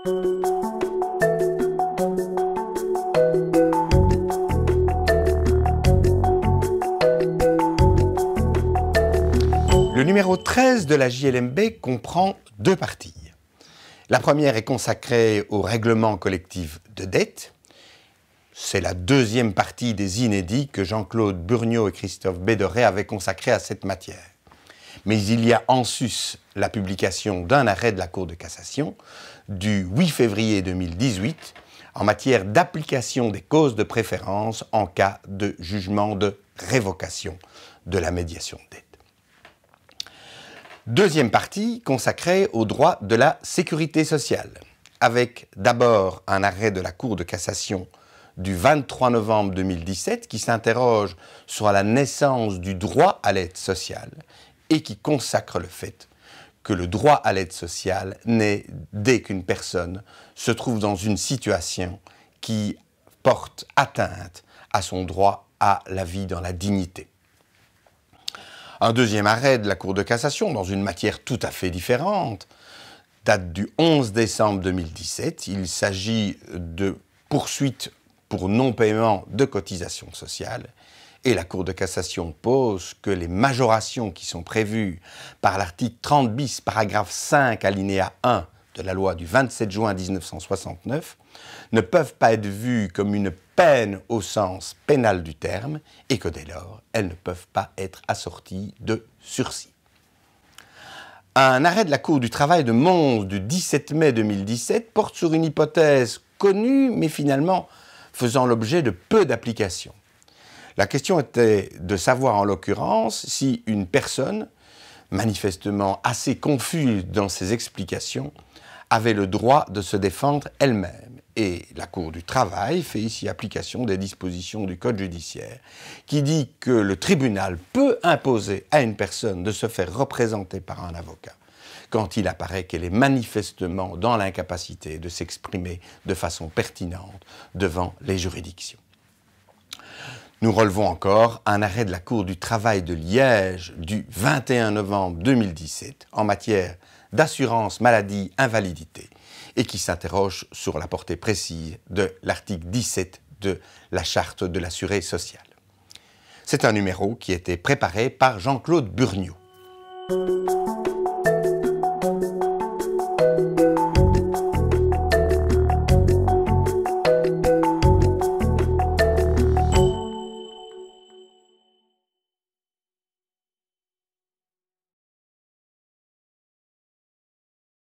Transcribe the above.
Le numéro 13 de la JLMB comprend deux parties. La première est consacrée au règlement collectif de dette. C'est la deuxième partie des inédits que Jean-Claude Burniaux et Christophe Bédoré avaient consacrés à cette matière. Mais il y a en sus la publication d'un arrêt de la Cour de cassation du 8 février 2018 en matière d'application des causes de préférence en cas de jugement de révocation de la médiation de dette. Deuxième partie consacrée au droit de la sécurité sociale, avec d'abord un arrêt de la Cour de cassation du 23 novembre 2017 qui s'interroge sur la naissance du droit à l'aide sociale et qui consacre le fait que le droit à l'aide sociale naît dès qu'une personne se trouve dans une situation qui porte atteinte à son droit à la vie dans la dignité. Un deuxième arrêt de la Cour de cassation, dans une matière tout à fait différente, date du 11 décembre 2017. Il s'agit de poursuites pour non-paiement de cotisations sociales. Et la Cour de cassation pose que les majorations qui sont prévues par l'article 30 bis, paragraphe 5, alinéa 1 de la loi du 27 juin 1969, ne peuvent pas être vues comme une peine au sens pénal du terme et que dès lors, elles ne peuvent pas être assorties de sursis. Un arrêt de la Cour du travail de Mons du 17 mai 2017 porte sur une hypothèse connue mais finalement faisant l'objet de peu d'applications. La question était de savoir en l'occurrence si une personne, manifestement assez confuse dans ses explications, avait le droit de se défendre elle-même. Et la Cour du travail fait ici application des dispositions du Code judiciaire qui dit que le tribunal peut imposer à une personne de se faire représenter par un avocat quand il apparaît qu'elle est manifestement dans l'incapacité de s'exprimer de façon pertinente devant les juridictions. Nous relevons encore un arrêt de la Cour du travail de Liège du 21 novembre 2017 en matière d'assurance maladie invalidité et qui s'interroge sur la portée précise de l'article 17 de la Charte de l'assuré social. C'est un numéro qui a été préparé par Jean-Claude Burniaux.